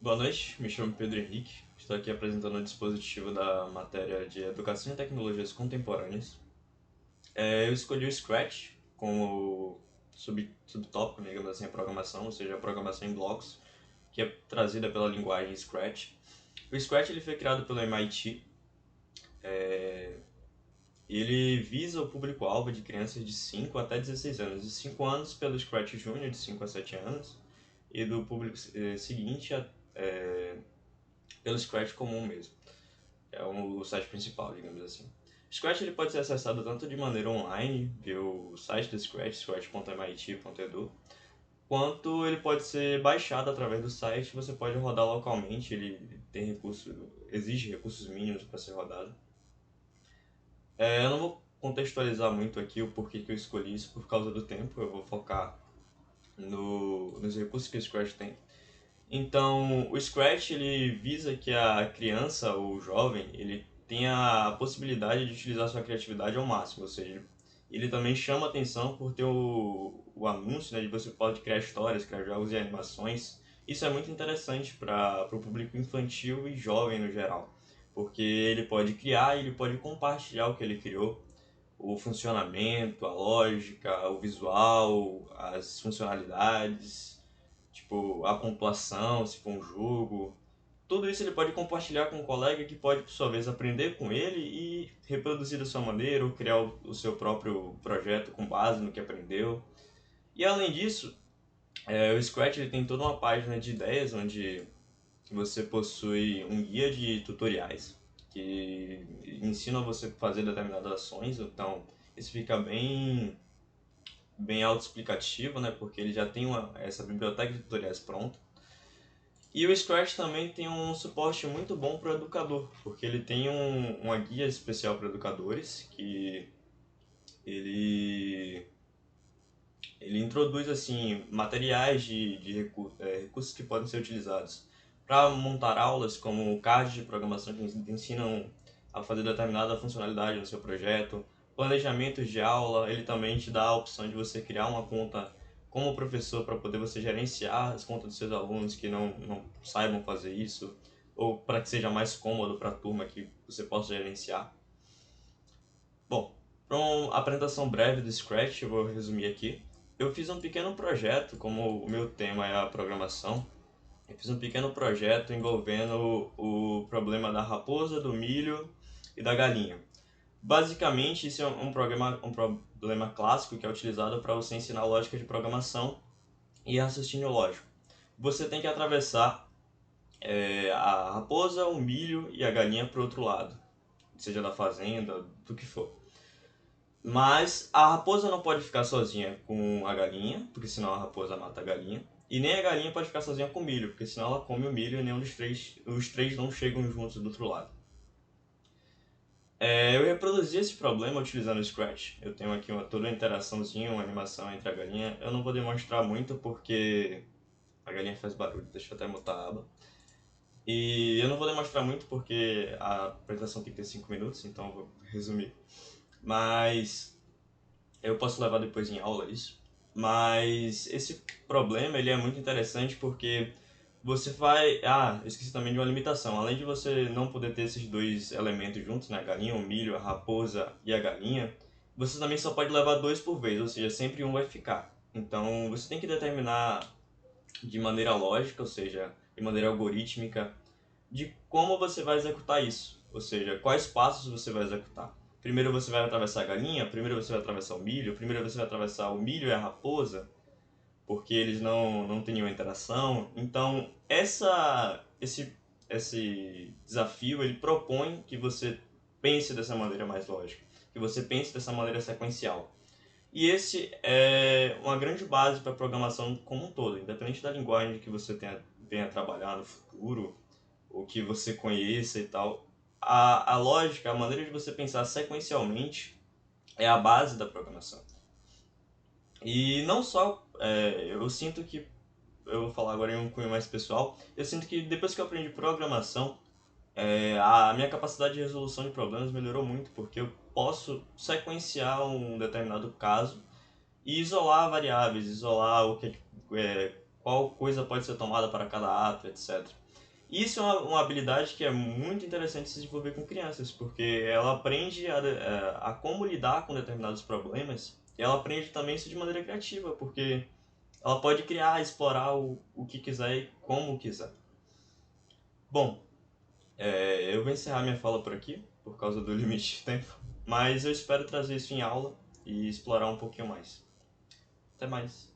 Boa noite, me chamo Pedro Henrique. Estou aqui apresentando o dispositivo da matéria de Educação e Tecnologias Contemporâneas. Eu escolhi o Scratch como subtópico, digamos assim, a programação, ou seja, a programação em blocos, que é trazida pela linguagem Scratch. O Scratch ele foi criado pelo MIT. Ele visa o público-alvo de crianças de 5 até 16 anos, de 5 anos pelo Scratch Junior, de 5 a 7 anos, e do público seguinte pelo Scratch comum mesmo. É o site principal, digamos assim. O Scratch ele pode ser acessado tanto de maneira online, via o site do Scratch, scratch.mit.edu, quanto ele pode ser baixado através do site, você pode rodar localmente, ele tem exige recursos mínimos para ser rodado. Eu não vou contextualizar muito aqui o porquê que eu escolhi isso por causa do tempo, eu vou focar nos recursos que o Scratch tem. Então, o Scratch ele visa que a criança ou o jovem ele tenha a possibilidade de utilizar sua criatividade ao máximo, ou seja, ele também chama atenção por ter o anúncio, né, de você pode criar histórias, criar jogos e animações. Isso é muito interessante para o público infantil e jovem no geral, porque ele pode criar e ele pode compartilhar o que ele criou, o funcionamento, a lógica, o visual, as funcionalidades, tipo, a pontuação, se for um jogo. Tudo isso ele pode compartilhar com um colega que pode, por sua vez, aprender com ele e reproduzir da sua maneira ou criar o seu próprio projeto com base no que aprendeu. E além disso, o Scratch ele tem toda uma página de ideias onde você possui um guia de tutoriais que ensinam você a fazer determinadas ações. Então, isso fica bem autoexplicativo, né? Porque ele já tem essa biblioteca de tutoriais pronta. E o Scratch também tem um suporte muito bom para o educador, porque ele tem uma guia especial para educadores que ele, ele introduz assim materiais de recursos que podem ser utilizados para montar aulas, como cards de programação que ensinam a fazer determinada funcionalidade no seu projeto, planejamentos de aula. Ele também te dá a opção de você criar uma conta como professor para poder você gerenciar as contas dos seus alunos que não saibam fazer isso, ou para que seja mais cômodo para a turma que você possa gerenciar. Bom, para uma apresentação breve do Scratch, eu vou resumir aqui. Eu fiz um pequeno projeto, como o meu tema é a programação. Eu fiz um pequeno projeto envolvendo o problema da raposa, do milho e da galinha. Basicamente, isso é um problema clássico que é utilizado para você ensinar lógica de programação e raciocínio lógico. Você tem que atravessar a raposa, o milho e a galinha para o outro lado, seja da fazenda, do que for. Mas a raposa não pode ficar sozinha com a galinha, porque senão a raposa mata a galinha. E nem a galinha pode ficar sozinha com o milho, porque senão ela come o milho e nenhum os três não chegam juntos do outro lado. Eu reproduzi esse problema utilizando o Scratch. Eu tenho aqui toda uma interaçãozinha, uma animação entre a galinha. Eu não vou demonstrar muito porque a galinha faz barulho, deixa eu até mutar a aba. E eu não vou demonstrar muito porque a apresentação tem que ter 5 minutos, então eu vou resumir. Mas eu posso levar depois em aula isso. Mas esse problema ele é muito interessante porque você vai... eu esqueci também de uma limitação. Além de você não poder ter esses dois elementos juntos, né? A galinha, o milho, a raposa e a galinha, você também só pode levar dois por vez, ou seja, sempre um vai ficar. Então você tem que determinar de maneira lógica, ou seja, de maneira algorítmica, de como você vai executar isso, ou seja, quais passos você vai executar. Primeiro você vai atravessar a galinha, primeiro você vai atravessar o milho, primeiro você vai atravessar o milho e a raposa, porque eles não têm nenhuma interação. Então, esse desafio ele propõe que você pense dessa maneira mais lógica, que você pense dessa maneira sequencial. E esse é uma grande base para a programação como um todo, independente da linguagem que você venha a trabalhar no futuro, ou que você conheça e tal. A lógica, a maneira de você pensar sequencialmente é a base da programação. E não só, eu sinto que, eu vou falar agora em um cunho mais pessoal, eu sinto que depois que eu aprendi programação, a minha capacidade de resolução de problemas melhorou muito, porque eu posso sequenciar um determinado caso e isolar variáveis, isolar qual coisa pode ser tomada para cada ato, etc. Isso é uma habilidade que é muito interessante se desenvolver com crianças, porque ela aprende a como lidar com determinados problemas, e ela aprende também isso de maneira criativa, porque ela pode criar, explorar o que quiser e como quiser. Bom, eu vou encerrar minha fala por aqui, por causa do limite de tempo, mas eu espero trazer isso em aula e explorar um pouquinho mais. Até mais!